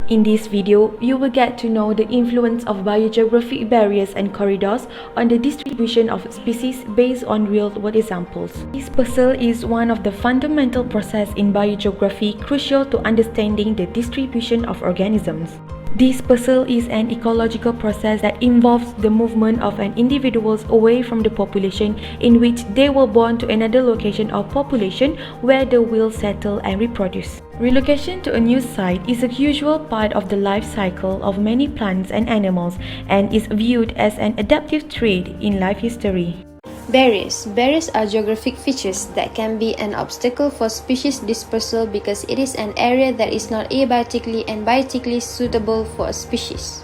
In this video, you will get to know the influence of biogeographic barriers and corridors on the distribution of species based on real-world examples. This puzzle is one of the fundamental processes in biogeography crucial to understanding the distribution of organisms. This puzzle is an ecological process that involves the movement of an individuals away from the population in which they were born to another location or population where they will settle and reproduce. Relocation to a new site is a usual part of the life cycle of many plants and animals and is viewed as an adaptive trait in life history. Barriers. Barriers are geographic features that can be an obstacle for species dispersal because it is an area that is not abiotically and biotically suitable for a species.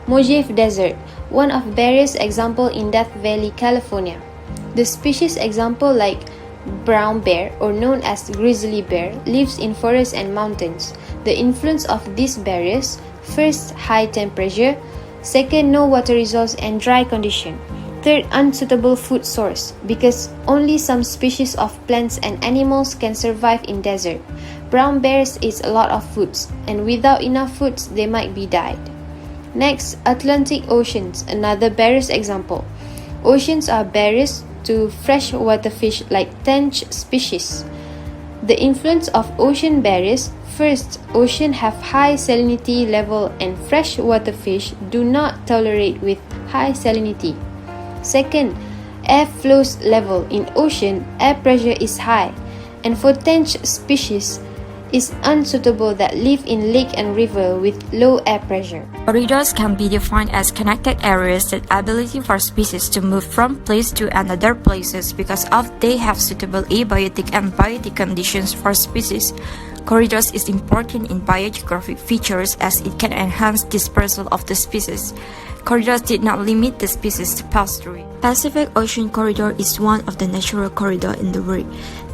Mojave Desert, one of barriers example in Death Valley, California. The species example like brown bear, or known as grizzly bear, lives in forests and mountains. The influence of these barriers: first, high temperature; second, no water resource and dry condition; third, unsuitable food source, because only some species of plants and animals can survive in desert. Brown bears eat a lot of foods, and without enough foods, they might be died. Next, Atlantic Oceans, another barriers example. Oceans are barriers to freshwater fish like tench species. The influence of ocean barriers: first, ocean have high salinity level and freshwater fish do not tolerate with high salinity. Second, air flows level. In ocean, air pressure is high, and for tench species is unsuitable that live in lake and river with low air pressure. Corridors can be defined as connected areas that ability for species to move from place to another places because of they have suitable abiotic and biotic conditions for species. Corridors is important in biogeographic features as it can enhance dispersal of the species. Corridors did not limit the species to pass through. Pacific Ocean Corridor is one of the natural corridors in the world.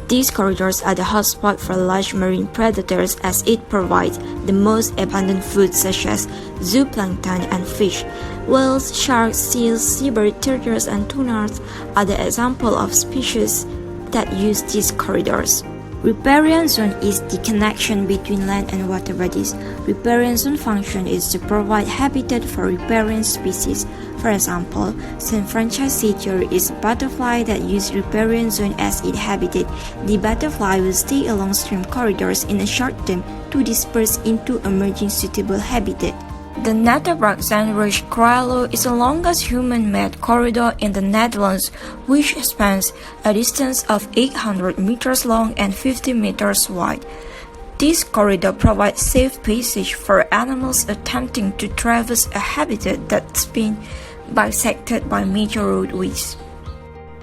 These corridors are the hotspot for large marine predators as it provides the most abundant food such as zooplankton and fish. Whales, sharks, seals, seabird turtles, and tunas are the example of species that use these corridors. Riparian zone is the connection between land and water bodies. Riparian zone function is to provide habitat for riparian species. For example, San Francisco is a butterfly that uses riparian zone as its habitat. The butterfly will stay along stream corridors in a short term to disperse into emerging suitable habitat. The Natterberg-Zandrug corridor is the longest human-made corridor in the Netherlands, which spans a distance of 800 meters long and 50 meters wide. This corridor provides safe passage for animals attempting to traverse a habitat that's been bisected by major roadways.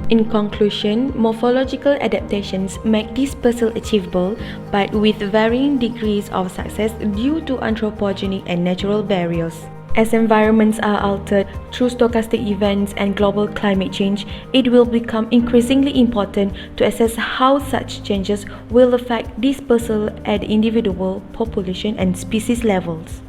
In conclusion, morphological adaptations make this puzzle achievable, but with varying degrees of success due to anthropogenic and natural barriers. As environments are altered through stochastic events and global climate change, it will become increasingly important to assess how such changes will affect this puzzle at individual, population, and species levels.